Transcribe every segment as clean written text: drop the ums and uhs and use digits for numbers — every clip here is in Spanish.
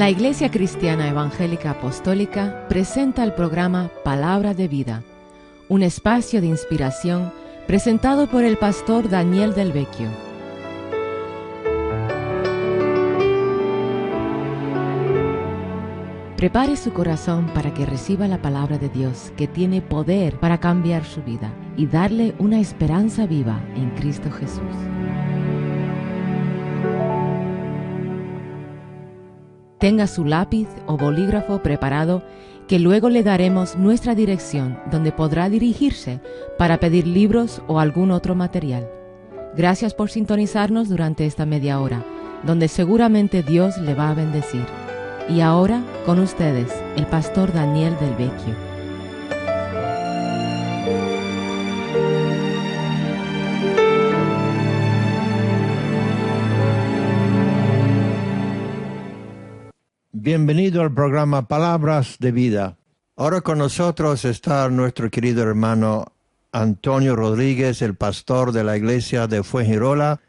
La Iglesia Cristiana Evangélica Apostólica presenta el programa Palabra de Vida, un espacio de inspiración presentado por el pastor Daniel Del Vecchio. Prepare su corazón para que reciba la palabra de Dios, que tiene poder para cambiar su vida y darle una esperanza viva en Cristo Jesús. Tenga su lápiz o bolígrafo preparado, que luego le daremos nuestra dirección donde podrá dirigirse para pedir libros o algún otro material. Gracias por sintonizarnos durante esta media hora, donde seguramente Dios le va a bendecir. Y ahora, con ustedes, el pastor Daniel Del Vecchio. Bienvenido al programa Palabras de Vida. Ahora con nosotros está nuestro querido hermano Antonio Rodríguez, el pastor de la iglesia de Fuengirola,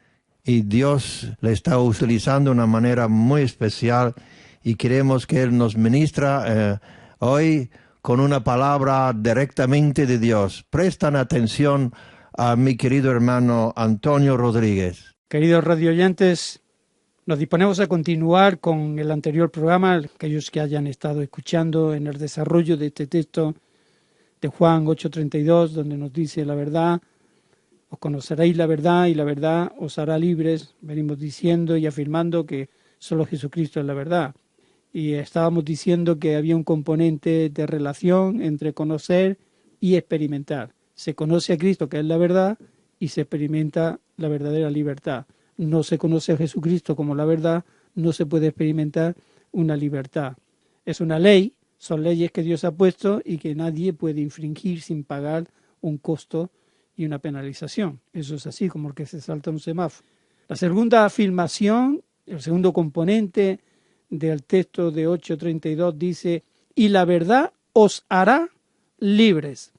y Dios le está utilizando de una manera muy especial y queremos que Él nos ministra hoy con una palabra directamente de Dios. Prestan atención a mi querido hermano Antonio Rodríguez. Queridos radioyentes, nos disponemos a continuar con el anterior programa, aquellos que hayan estado escuchando en el desarrollo de este texto de Juan 8:32, donde nos dice la verdad, os conoceréis la verdad y la verdad os hará libres. Venimos diciendo y afirmando que solo Jesucristo es la verdad. Y estábamos diciendo que había un componente de relación entre conocer y experimentar. Se conoce a Cristo, que es la verdad, y se experimenta la verdadera libertad. No se conoce a Jesucristo como la verdad, no se puede experimentar una libertad. Es una ley, son leyes que Dios ha puesto y que nadie puede infringir sin pagar un costo y una penalización. Eso es así, como el que se salta un semáforo. La segunda afirmación, el segundo componente del texto de 8:32 dice, y la verdad os hará libres.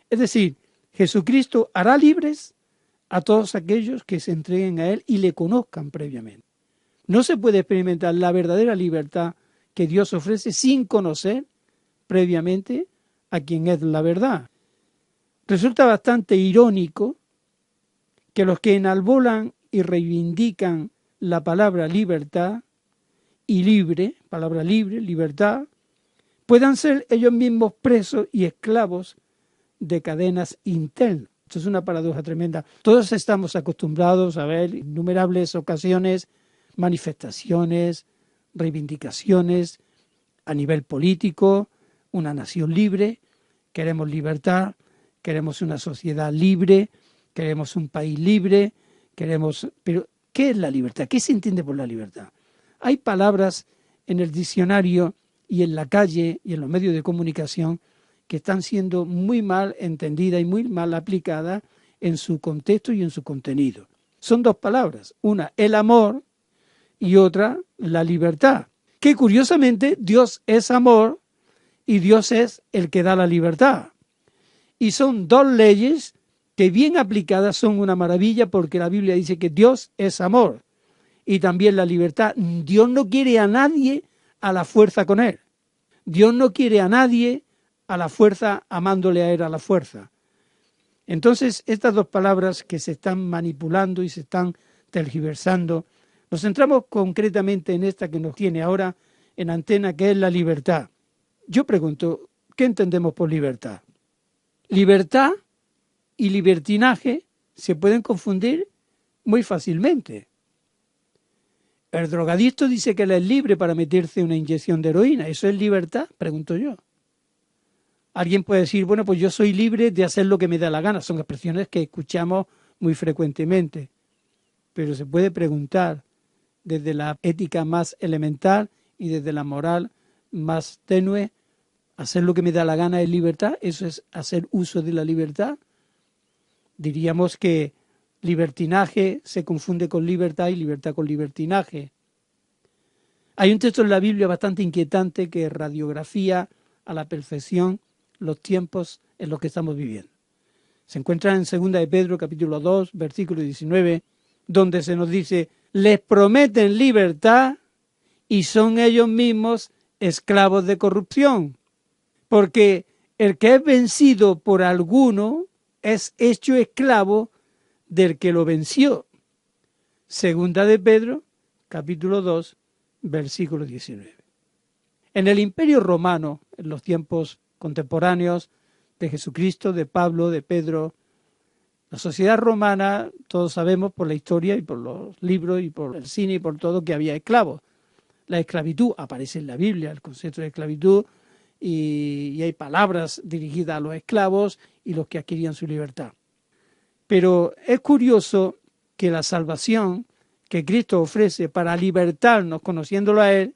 Es decir, Jesucristo hará libres a todos aquellos que se entreguen a Él y le conozcan previamente. No se puede experimentar la verdadera libertad que Dios ofrece sin conocer previamente a quien es la verdad. Resulta bastante irónico que los que enalbolan y reivindican la palabra libertad y libre, palabra libre, libertad, puedan ser ellos mismos presos y esclavos de cadenas internas. Esto es una paradoja tremenda. Todos estamos acostumbrados a ver innumerables ocasiones, manifestaciones, reivindicaciones a nivel político, una nación libre, queremos libertad, queremos una sociedad libre, queremos un país libre, pero ¿qué es la libertad? ¿Qué se entiende por la libertad? Hay palabras en el diccionario y en la calle y en los medios de comunicación que están siendo muy mal entendidas y muy mal aplicadas en su contexto y en su contenido. Son dos palabras, una el amor y otra la libertad, que curiosamente Dios es amor y Dios es el que da la libertad. Y son dos leyes que bien aplicadas son una maravilla, porque la Biblia dice que Dios es amor y también la libertad. Dios no quiere a nadie a la fuerza con Él. Dios no quiere a nadie a la fuerza, amándole a Él a la fuerza. Entonces, estas dos palabras que se están manipulando y se están tergiversando, nos centramos concretamente en esta que nos tiene ahora en antena, que es la libertad. Yo pregunto, ¿qué entendemos por libertad? Libertad y libertinaje se pueden confundir muy fácilmente. El drogadicto dice que él es libre para meterse una inyección de heroína. ¿Eso es libertad? Pregunto yo. Alguien puede decir, bueno, pues yo soy libre de hacer lo que me da la gana. Son expresiones que escuchamos muy frecuentemente. Pero se puede preguntar desde la ética más elemental y desde la moral más tenue, ¿hacer lo que me da la gana es libertad? ¿Eso es hacer uso de la libertad? Diríamos que libertinaje se confunde con libertad y libertad con libertinaje. Hay un texto en la Biblia bastante inquietante que radiografía a la perfección los tiempos en los que estamos viviendo. Se encuentra en 2 de Pedro, capítulo 2, versículo 19, donde se nos dice, les prometen libertad y son ellos mismos esclavos de corrupción. Porque el que es vencido por alguno es hecho esclavo del que lo venció. Segunda de Pedro, capítulo 2, versículo 19. En el Imperio Romano, en los tiempos contemporáneos de Jesucristo, de Pablo, de Pedro, la sociedad romana, todos sabemos por la historia y por los libros y por el cine y por todo que había esclavos. La esclavitud aparece en la Biblia, el concepto de esclavitud, y hay palabras dirigidas a los esclavos y los que adquirían su libertad. Pero es curioso que la salvación que Cristo ofrece para libertarnos conociéndolo a Él,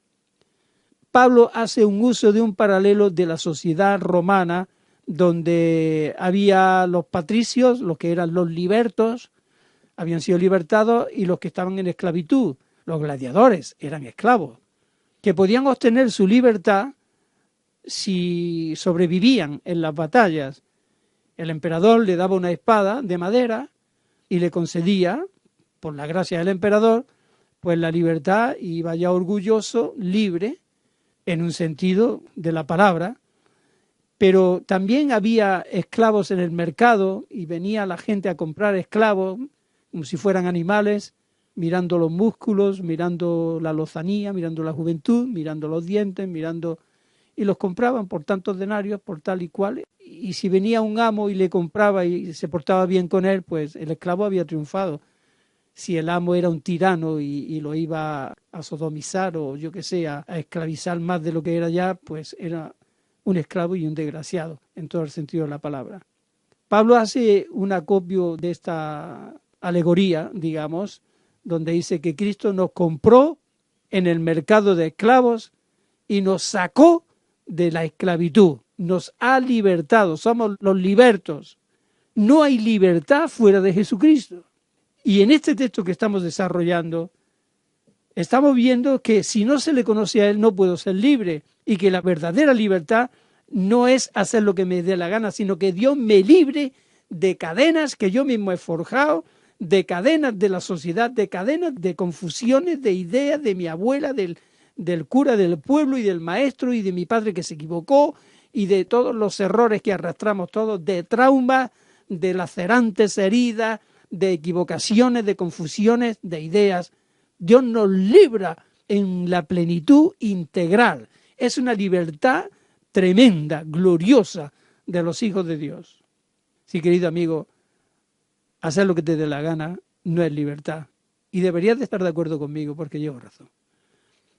Pablo hace un uso de un paralelo de la sociedad romana donde había los patricios, los que eran los libertos, habían sido libertados, y los que estaban en esclavitud, los gladiadores, eran esclavos, que podían obtener su libertad si sobrevivían en las batallas. El emperador le daba una espada de madera y le concedía, por la gracia del emperador, pues la libertad, y iba ya orgulloso, libre, en un sentido de la palabra. Pero también había esclavos en el mercado y venía la gente a comprar esclavos como si fueran animales, mirando los músculos, mirando la lozanía, mirando la juventud, mirando los dientes, y los compraban por tantos denarios, por tal y cual. Y si venía un amo y le compraba y se portaba bien con él, pues el esclavo había triunfado. Si el amo era un tirano y lo iba a sodomizar o yo que sé, a esclavizar más de lo que era ya, pues era un esclavo y un desgraciado, en todo el sentido de la palabra. Pablo hace un acopio de esta alegoría, digamos, donde dice que Cristo nos compró en el mercado de esclavos y nos sacó de la esclavitud, nos ha libertado, somos los libertos. No hay libertad fuera de Jesucristo. Y en este texto que estamos desarrollando, estamos viendo que si no se le conoce a Él no puedo ser libre, y que la verdadera libertad no es hacer lo que me dé la gana, sino que Dios me libre de cadenas que yo mismo he forjado, de cadenas de la sociedad, de cadenas de confusiones, de ideas de mi abuela, del cura del pueblo y del maestro y de mi padre que se equivocó, y de todos los errores que arrastramos todos, de traumas, de lacerantes heridas, de equivocaciones, de confusiones, de ideas. Dios nos libra en la plenitud integral. Es una libertad tremenda, gloriosa de los hijos de Dios. Sí, querido amigo, hacer lo que te dé la gana no es libertad. Y deberías de estar de acuerdo conmigo porque llevo razón.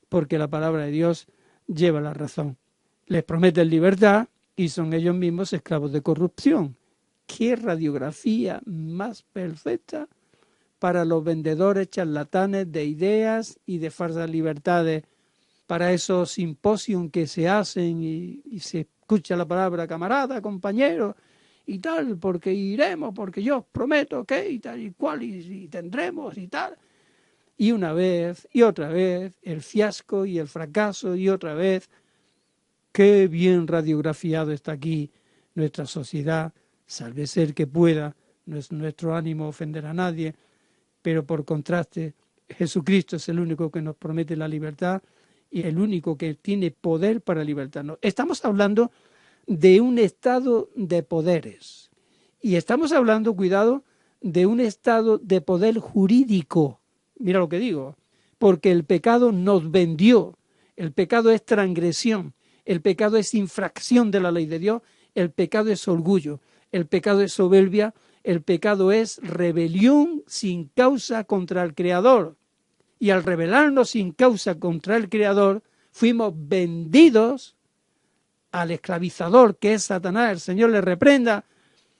Porque la palabra de Dios lleva la razón. Les prometen libertad y son ellos mismos esclavos de corrupción. ¡Qué radiografía más perfecta para los vendedores charlatanes de ideas y de falsas libertades, para esos simposios que se hacen y se escucha la palabra camarada, compañero y tal, porque iremos, porque yo os prometo que y tal y cual y tendremos y tal. Y una vez y otra vez el fiasco y el fracaso y otra vez. Qué bien radiografiado está aquí nuestra sociedad. Salve ser que pueda, no es nuestro ánimo ofender a nadie, pero por contraste, Jesucristo es el único que nos promete la libertad y el único que tiene poder para libertarnos. Estamos hablando de un estado de poderes y estamos hablando, cuidado, de un estado de poder jurídico. Mira lo que digo, porque el pecado nos vendió, el pecado es transgresión, el pecado es infracción de la ley de Dios, el pecado es orgullo. El pecado es soberbia, el pecado es rebelión sin causa contra el Creador. Y al rebelarnos sin causa contra el Creador, fuimos vendidos al esclavizador que es Satanás. El Señor le reprenda.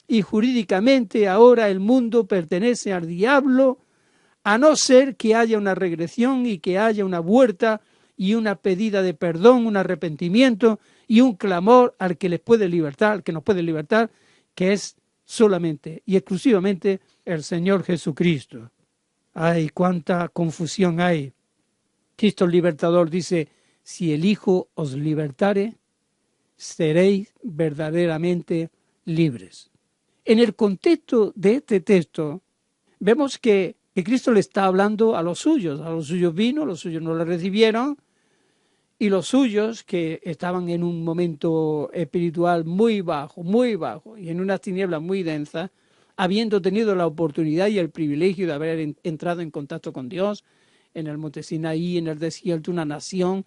Y jurídicamente ahora el mundo pertenece al diablo, a no ser que haya una regresión y que haya una vuelta y una pedida de perdón, un arrepentimiento y un clamor al que les puede libertar, al que nos puede libertar, que es solamente y exclusivamente el Señor Jesucristo. ¡Ay, cuánta confusión hay! Cristo el libertador dice, si el Hijo os libertare, seréis verdaderamente libres. En el contexto de este texto, vemos que Cristo le está hablando a los suyos vino, los suyos no le recibieron, y los suyos, que estaban en un momento espiritual muy bajo, y en unas tinieblas muy densas, habiendo tenido la oportunidad y el privilegio de haber entrado en contacto con Dios, en el monte Sinaí, en el desierto, una nación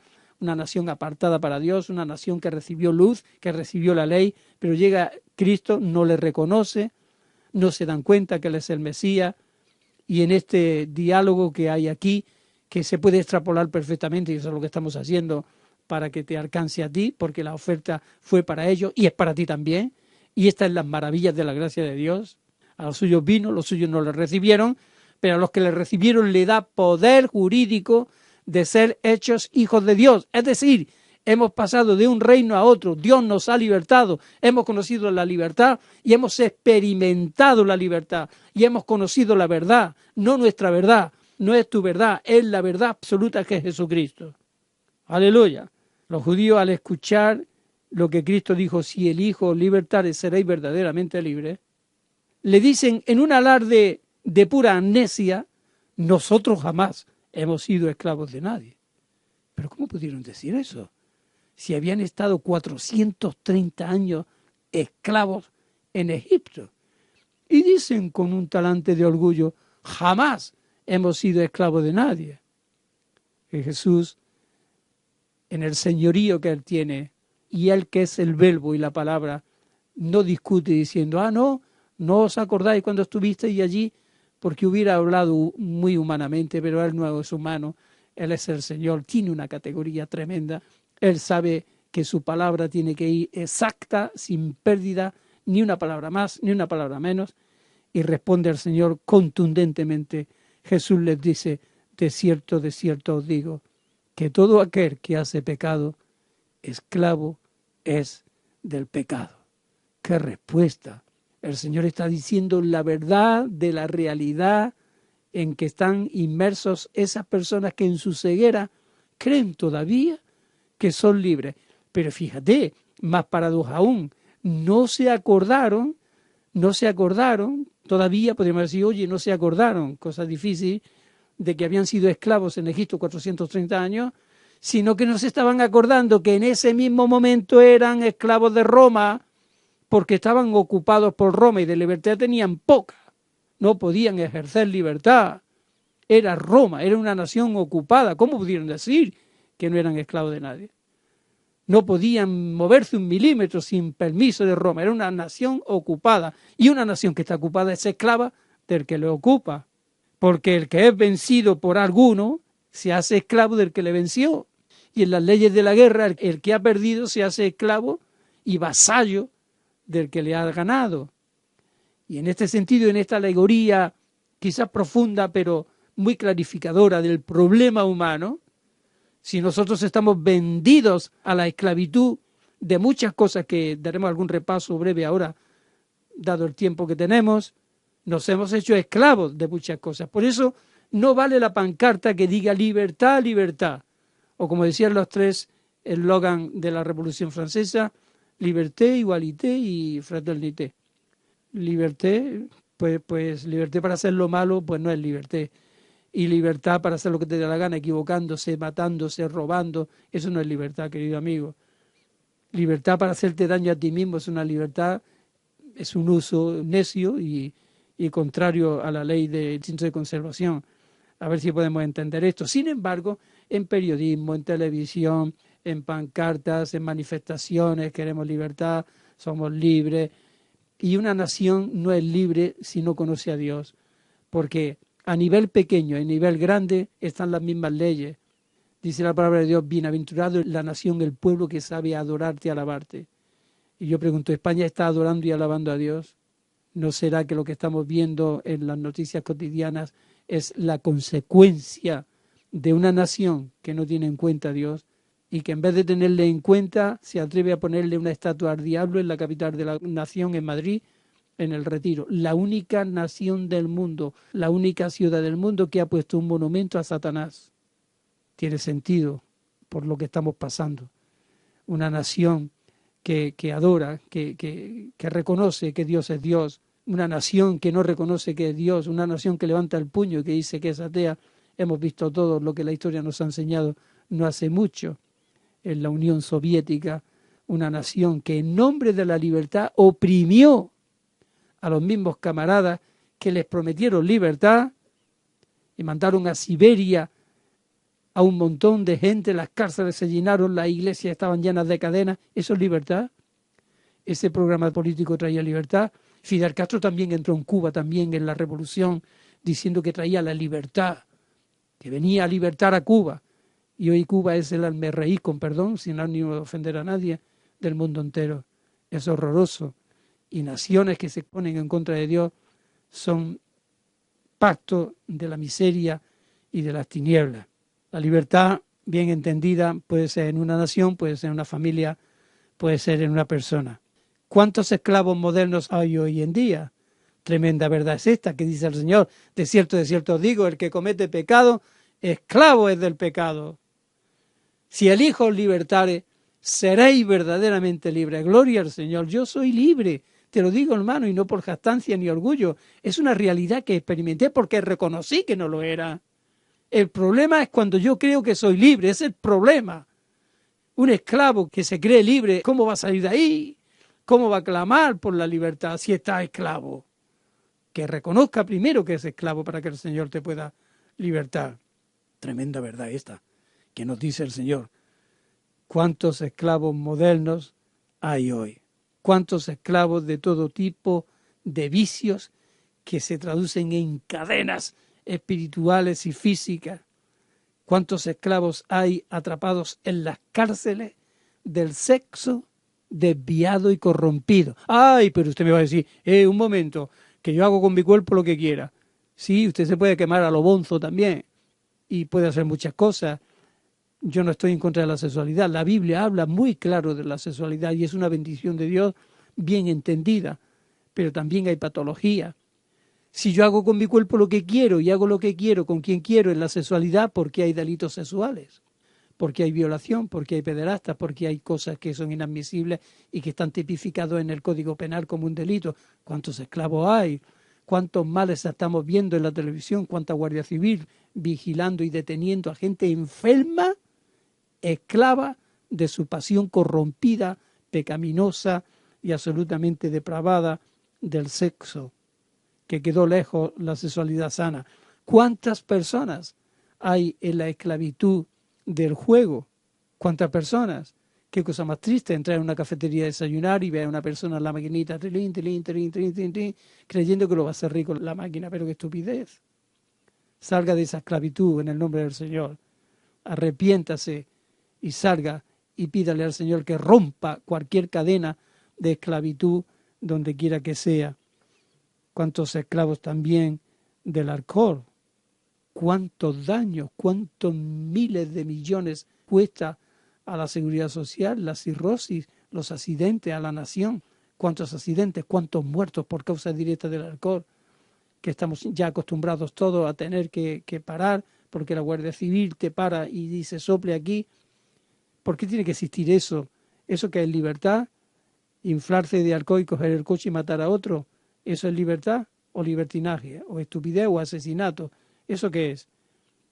apartada para Dios, una nación que recibió luz, que recibió la ley, pero llega Cristo, no le reconoce, no se dan cuenta que Él es el Mesías, y en este diálogo que hay aquí, que se puede extrapolar perfectamente, y eso es lo que estamos haciendo para que te alcance a ti, porque la oferta fue para ellos y es para ti también, y estas son las maravillas de la gracia de Dios. A los suyos vino, los suyos no le recibieron, pero a los que le recibieron le da poder jurídico de ser hechos hijos de Dios. Es decir, hemos pasado de un reino a otro, Dios nos ha libertado, hemos conocido la libertad y hemos experimentado la libertad y hemos conocido la verdad, no nuestra verdad, no es tu verdad, es la verdad absoluta que es Jesucristo. Aleluya. Los judíos, al escuchar lo que Cristo dijo, si el Hijo os libertare seréis verdaderamente libres, le dicen en un alarde de pura amnesia, nosotros jamás hemos sido esclavos de nadie. ¿Pero cómo pudieron decir eso? Si habían estado 430 años esclavos en Egipto. Y dicen con un talante de orgullo, jamás hemos sido esclavos de nadie. Que Jesús, en el señorío que Él tiene, y Él que es el verbo y la palabra, no discute diciendo, no os acordáis cuando estuvisteis allí, porque hubiera hablado muy humanamente, pero Él no es humano, Él es el Señor, tiene una categoría tremenda, Él sabe que su palabra tiene que ir exacta, sin pérdida, ni una palabra más, ni una palabra menos, y responde al Señor contundentemente. Jesús les dice, de cierto os digo, que todo aquel que hace pecado, esclavo es del pecado. ¡Qué respuesta! El Señor está diciendo la verdad de la realidad en que están inmersos esas personas que en su ceguera creen todavía que son libres. Pero fíjate, más paradoja aún, no se acordaron, todavía podríamos decir, oye, no se acordaron, cosa difícil, de que habían sido esclavos en Egipto 430 años, sino que no se estaban acordando que en ese mismo momento eran esclavos de Roma, porque estaban ocupados por Roma y de libertad tenían poca, no podían ejercer libertad. Era Roma, era una nación ocupada. ¿Cómo pudieron decir que no eran esclavos de nadie? No podían moverse un milímetro sin permiso de Roma. Era una nación ocupada. Y una nación que está ocupada es esclava del que le ocupa. Porque el que es vencido por alguno se hace esclavo del que le venció. Y en las leyes de la guerra, el que ha perdido se hace esclavo y vasallo del que le ha ganado. Y en este sentido, en esta alegoría quizás profunda, pero muy clarificadora del problema humano, si nosotros estamos vendidos a la esclavitud de muchas cosas que daremos algún repaso breve ahora, dado el tiempo que tenemos, nos hemos hecho esclavos de muchas cosas. Por eso no vale la pancarta que diga libertad, libertad. O como decían los tres eslogan de la Revolución Francesa, liberté, igualité y fraternité. Liberté, pues liberté para hacer lo malo, pues no es liberté. Y libertad para hacer lo que te dé la gana, equivocándose, matándose, robando, eso no es libertad, querido amigo. Libertad para hacerte daño a ti mismo es una libertad, es un uso necio y contrario a la ley de instinto de conservación. A ver si podemos entender esto. Sin embargo, en periodismo, en televisión, en pancartas, en manifestaciones, queremos libertad, somos libres. Y una nación no es libre si no conoce a Dios, porque a nivel pequeño y a nivel grande están las mismas leyes. Dice la palabra de Dios, bienaventurado la nación, el pueblo que sabe adorarte y alabarte. Y yo pregunto, ¿España está adorando y alabando a Dios? ¿No será que lo que estamos viendo en las noticias cotidianas es la consecuencia de una nación que no tiene en cuenta a Dios y que en vez de tenerle en cuenta se atreve a ponerle una estatua al diablo en la capital de la nación, en Madrid, en el Retiro? La única nación del mundo, la única ciudad del mundo que ha puesto un monumento a Satanás. Tiene sentido por lo que estamos pasando. Una nación que adora, que reconoce que Dios es Dios, una nación que no reconoce que es Dios, una nación que levanta el puño y que dice que es atea. Hemos visto todo lo que la historia nos ha enseñado no hace mucho. en la Unión Soviética, una nación que en nombre de la libertad oprimió a los mismos camaradas que les prometieron libertad y mandaron a Siberia a un montón de gente, las cárceles se llenaron, las iglesias estaban llenas de cadenas. ¿Eso es libertad? Ese programa político traía libertad. Fidel Castro también entró en Cuba, también en la revolución, diciendo que traía la libertad, que venía a libertar a Cuba. Y hoy Cuba es el almerreí, con perdón, sin ánimo de ofender a nadie, del mundo entero. Es horroroso. Y naciones que se ponen en contra de Dios son pactos de la miseria y de las tinieblas. La libertad, bien entendida, puede ser en una nación, puede ser en una familia, puede ser en una persona. ¿Cuántos esclavos modernos hay hoy en día? Tremenda verdad es esta que dice el Señor. De cierto os digo, el que comete pecado, esclavo es del pecado. Si el Hijo os libertare, seréis verdaderamente libres. Gloria al Señor, yo soy libre. Te lo digo, hermano, y no por jactancia ni orgullo. Es una realidad que experimenté porque reconocí que no lo era. El problema es cuando yo creo que soy libre, ese es el problema. Un esclavo que se cree libre, ¿cómo va a salir de ahí? ¿Cómo va a clamar por la libertad si está esclavo? Que reconozca primero que es esclavo para que el Señor te pueda libertar. Tremenda verdad esta que nos dice el Señor. ¿Cuántos esclavos modernos hay hoy? ¿Cuántos esclavos de todo tipo de vicios que se traducen en cadenas espirituales y físicas? ¿Cuántos esclavos hay atrapados en las cárceles del sexo desviado y corrompido? Ay, pero usted me va a decir, un momento, que yo hago con mi cuerpo lo que quiera. Sí, usted se puede quemar a lo bonzo también y puede hacer muchas cosas. Yo no estoy en contra de la sexualidad. La Biblia habla muy claro de la sexualidad y es una bendición de Dios bien entendida, pero también hay patología. Si yo hago con mi cuerpo lo que quiero y hago lo que quiero con quien quiero en la sexualidad, ¿por qué hay delitos sexuales? Porque hay violación, porque hay pederastas, porque hay cosas que son inadmisibles y que están tipificados en el Código Penal como un delito. ¿Cuántos esclavos hay? ¿Cuántos males estamos viendo en la televisión? ¿Cuánta Guardia Civil vigilando y deteniendo a gente enferma, esclava de su pasión corrompida, pecaminosa y absolutamente depravada del sexo, que quedó lejos la sexualidad sana? ¿Cuántas personas hay en la esclavitud del juego? ¿Cuántas personas? Qué cosa más triste entrar en una cafetería a desayunar y ver a una persona en la maquinita creyendo que lo va a hacer rico la máquina, pero qué estupidez. Salga de esa esclavitud en el nombre del Señor. Arrepiéntase y salga y pídale al Señor que rompa cualquier cadena de esclavitud donde quiera que sea. Cuántos esclavos también del alcohol, cuántos daños, cuántos miles de millones cuesta a la seguridad social, la cirrosis, los accidentes a la nación, cuántos accidentes, cuántos muertos por causa directa del alcohol, que estamos ya acostumbrados todos a tener que parar porque la Guardia Civil te para y dice sople aquí. ¿Por qué tiene que existir eso? ¿Eso que es libertad? ¿Inflarse de alcohol y coger el coche y matar a otro? ¿Eso es libertad o libertinaje? ¿O estupidez o asesinato? ¿Eso qué es?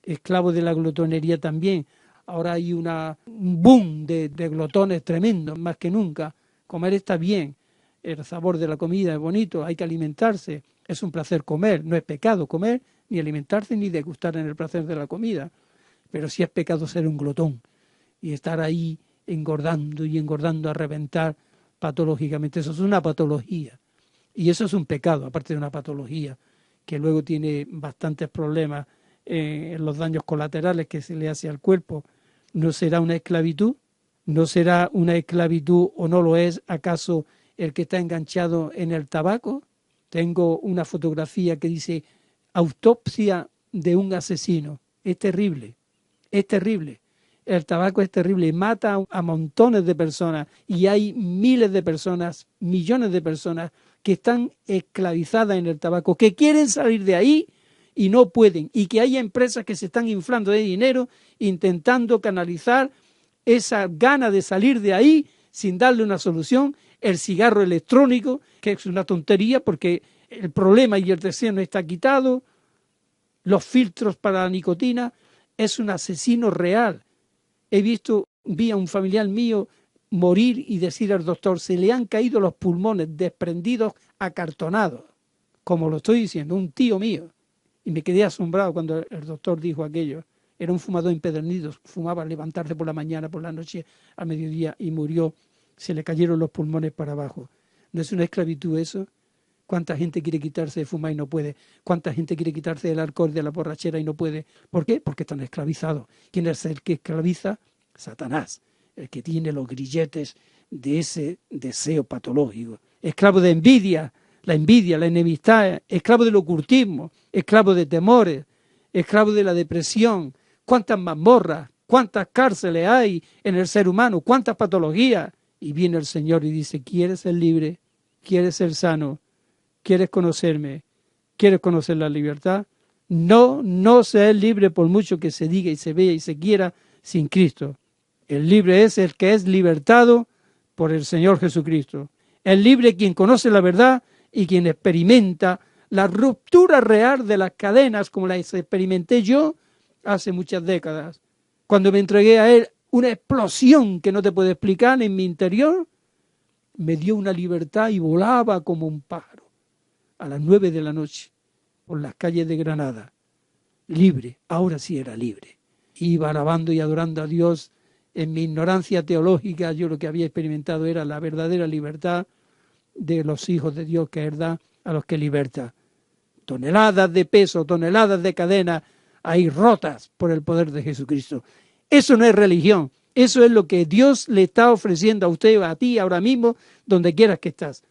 Esclavo de la glotonería también. Ahora hay un boom de glotones tremendo, más que nunca. Comer está bien, el sabor de la comida es bonito, hay que alimentarse. Es un placer comer, no es pecado comer, ni alimentarse, ni degustar en el placer de la comida. Pero sí es pecado ser un glotón y estar ahí engordando y engordando a reventar patológicamente. Eso es una patología. Y eso es un pecado, aparte de una patología, que luego tiene bastantes problemas en los daños colaterales que se le hace al cuerpo. ¿No será una esclavitud? ¿No será una esclavitud o no lo es acaso el que está enganchado en el tabaco? Tengo una fotografía que dice autopsia de un asesino. Es terrible, es terrible. El tabaco es terrible, mata a montones de personas y hay miles de personas, millones de personas que están esclavizadas en el tabaco, que quieren salir de ahí y no pueden, y que hay empresas que se están inflando de dinero intentando canalizar esa gana de salir de ahí sin darle una solución. El cigarro electrónico, que es una tontería porque el problema y el deseo no está quitado, los filtros para la nicotina, es un asesino real. He visto vi a un familiar mío morir y decir al doctor, se le han caído los pulmones desprendidos, acartonados, como lo estoy diciendo, un tío mío. Y me quedé asombrado cuando el doctor dijo aquello. Era un fumador empedernido, fumaba al levantarse por la mañana, por la noche, al mediodía, y murió. Se le cayeron los pulmones para abajo. ¿No es una esclavitud eso? ¿Cuánta gente quiere quitarse de fumar y no puede? ¿Cuánta gente quiere quitarse del alcohol, de la borrachera y no puede? ¿Por qué? Porque están esclavizados. ¿Quién es el que esclaviza? Satanás, el que tiene los grilletes de ese deseo patológico. Esclavo de envidia, la enemistad, esclavo del ocultismo, esclavo de temores, esclavo de la depresión. ¿Cuántas mazmorras, cuántas cárceles hay en el ser humano? ¿Cuántas patologías? Y viene el Señor y dice, ¿quieres ser libre? ¿Quieres ser sano? ¿Quieres conocerme? ¿Quieres conocer la libertad? No ser libre por mucho que se diga y se vea y se quiera sin Cristo. El libre es el que es libertado por el Señor Jesucristo. El libre quien conoce la verdad y quien experimenta la ruptura real de las cadenas como las experimenté yo hace muchas décadas. Cuando me entregué a Él, una explosión que no te puedo explicar en mi interior, me dio una libertad y volaba como un pájaro a las 9 de la noche por las calles de Granada. Libre, ahora sí era libre. Iba alabando y adorando a Dios. En mi ignorancia teológica yo lo que había experimentado era la verdadera libertad de los hijos de Dios que Él da a los que liberta. Toneladas de peso, toneladas de cadena ahí rotas por el poder de Jesucristo. Eso no es religión, eso es lo que Dios le está ofreciendo a usted, a ti, ahora mismo, donde quieras que estás.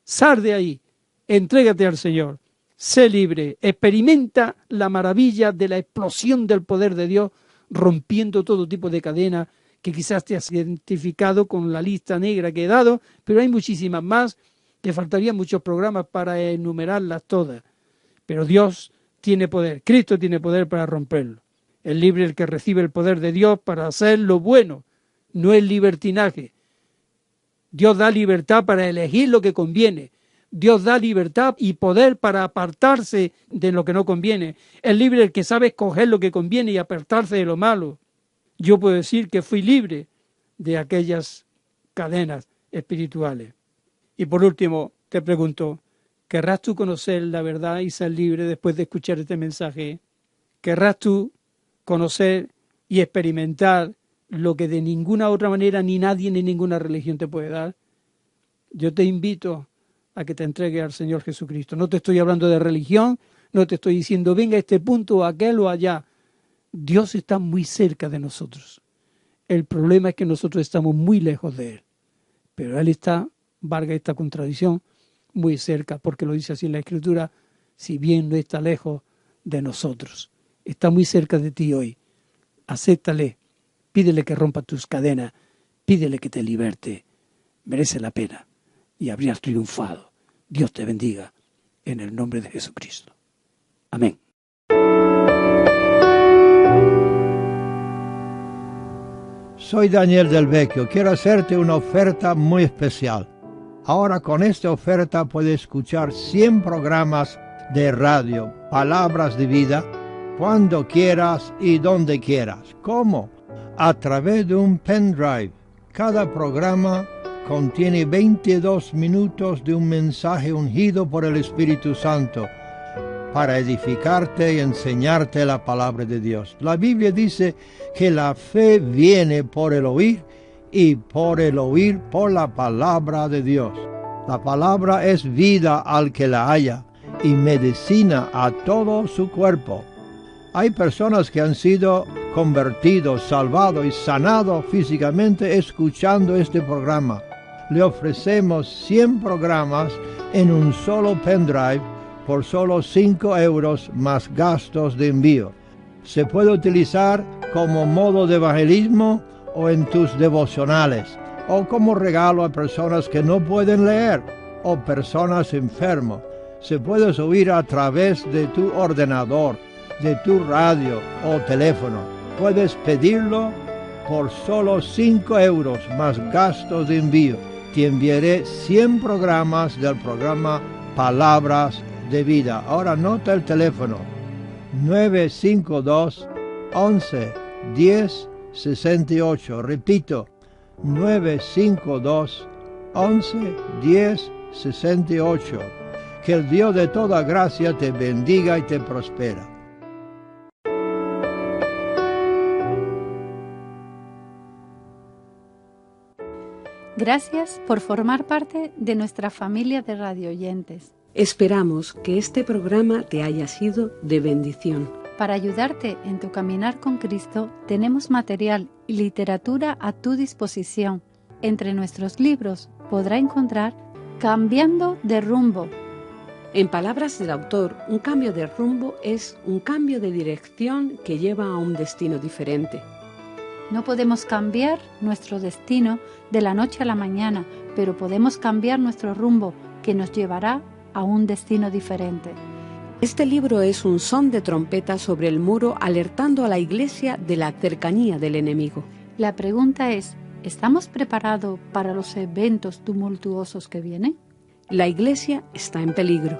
Sal de ahí, entrégate al Señor, sé libre, experimenta la maravilla de la explosión del poder de Dios, rompiendo todo tipo de cadena que quizás te has identificado con la lista negra que he dado, pero hay muchísimas más, te faltarían muchos programas para enumerarlas todas. Pero Dios tiene poder, Cristo tiene poder para romperlo. Es libre el que recibe el poder de Dios para hacer lo bueno, no el libertinaje. Dios da libertad para elegir lo que conviene. Dios da libertad y poder para apartarse de lo que no conviene. Es libre el que sabe escoger lo que conviene y apartarse de lo malo. Yo puedo decir que fui libre de aquellas cadenas espirituales. Y por último, te pregunto, ¿querrás tú conocer la verdad y ser libre después de escuchar este mensaje? ¿Querrás tú conocer y experimentar lo que de ninguna otra manera ni nadie ni ninguna religión te puede dar? Yo te invito a que te entregues al Señor Jesucristo. No te estoy hablando de religión, no te estoy diciendo venga a este punto o aquel o allá. Dios está muy cerca de nosotros. El problema es que nosotros estamos muy lejos de Él. Pero Él está, valga esta contradicción, muy cerca, porque lo dice así en la Escritura, si bien no está lejos de nosotros. Está muy cerca de ti hoy. Acéptale, pídele que rompa tus cadenas, pídele que te liberte. Merece la pena y habrías triunfado. Dios te bendiga en el nombre de Jesucristo. Amén. Soy Daniel del Vecchio. Quiero hacerte una oferta muy especial. Ahora con esta oferta puedes escuchar 100 programas de radio, Palabras de Vida, cuando quieras y donde quieras. ¿Cómo? A través de un pendrive. Cada programa contiene 22 minutos de un mensaje ungido por el Espíritu Santo para edificarte y enseñarte la palabra de Dios. La Biblia dice que la fe viene por el oír y por el oír por la palabra de Dios. La palabra es vida al que la haya y medicina a todo su cuerpo. Hay personas que han sido convertidos, salvados y sanados físicamente escuchando este programa. Le ofrecemos 100 programas en un solo pendrive por solo 5 euros más gastos de envío. Se puede utilizar como modo de evangelismo o en tus devocionales, o como regalo a personas que no pueden leer o personas enfermas. Se puede oír a través de tu ordenador, de tu radio o teléfono. Puedes pedirlo por solo 5 euros más gastos de envío. Te enviaré 100 programas del programa Palabras de Vida. Ahora anota el teléfono 952 11 10 68. Repito, 952 11 10 68. Que el Dios de toda gracia te bendiga y te prospera. Gracias por formar parte de nuestra familia de radioyentes. Esperamos que este programa te haya sido de bendición. Para ayudarte en tu caminar con Cristo, tenemos material y literatura a tu disposición. Entre nuestros libros podrá encontrar Cambiando de rumbo. En palabras del autor, un cambio de rumbo es un cambio de dirección que lleva a un destino diferente. No podemos cambiar nuestro destino de la noche a la mañana, pero podemos cambiar nuestro rumbo, que nos llevará a un destino diferente. Este libro es un son de trompeta sobre el muro, alertando a la Iglesia de la cercanía del enemigo. La pregunta es, ¿estamos preparados para los eventos tumultuosos que vienen? La Iglesia está en peligro.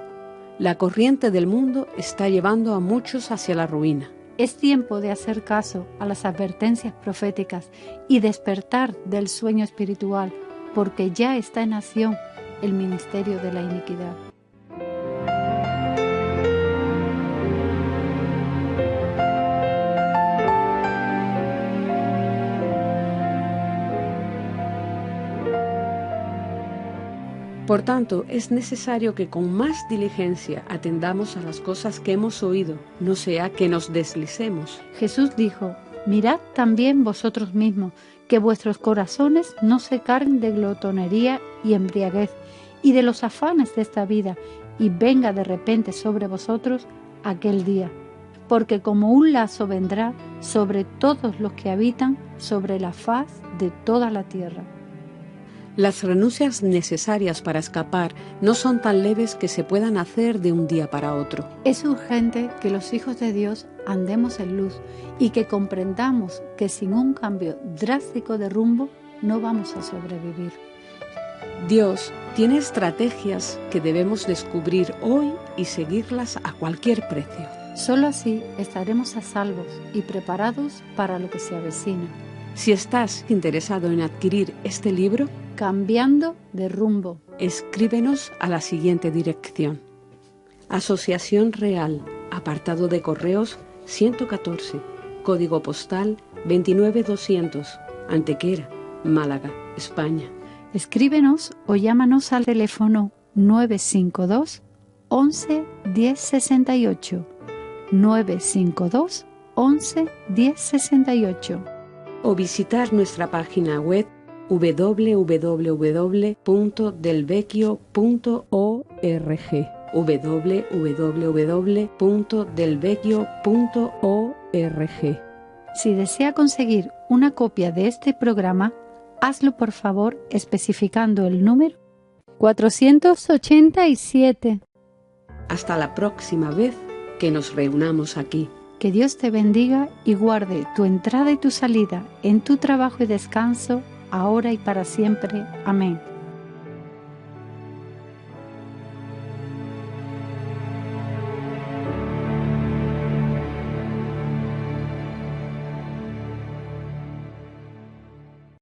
La corriente del mundo está llevando a muchos hacia la ruina. Es tiempo de hacer caso a las advertencias proféticas y despertar del sueño espiritual, porque ya está en acción el ministerio de la iniquidad. Por tanto, es necesario que con más diligencia atendamos a las cosas que hemos oído, no sea que nos deslicemos. Jesús dijo, mirad también vosotros mismos, que vuestros corazones no se carguen de glotonería y embriaguez, y de los afanes de esta vida, y venga de repente sobre vosotros aquel día. Porque como un lazo vendrá sobre todos los que habitan sobre la faz de toda la tierra. Las renuncias necesarias para escapar no son tan leves que se puedan hacer de un día para otro. Es urgente que los hijos de Dios andemos en luz y que comprendamos que sin un cambio drástico de rumbo no vamos a sobrevivir. Dios tiene estrategias que debemos descubrir hoy y seguirlas a cualquier precio. Solo así estaremos a salvos y preparados para lo que se avecina. Si estás interesado en adquirir este libro, Cambiando de rumbo, escríbenos a la siguiente dirección: Asociación Real, apartado de correos 114, código postal 29200, Antequera, Málaga, España. Escríbenos o llámanos al teléfono 952 11 10 68, 952 11 10 68. O visitar nuestra página web www.delvecchio.org www.delvecchio.org. Si desea conseguir una copia de este programa, hazlo por favor especificando el número 487. Hasta la próxima vez que nos reunamos aquí. Que Dios te bendiga y guarde tu entrada y tu salida en tu trabajo y descanso, ahora y para siempre. Amén.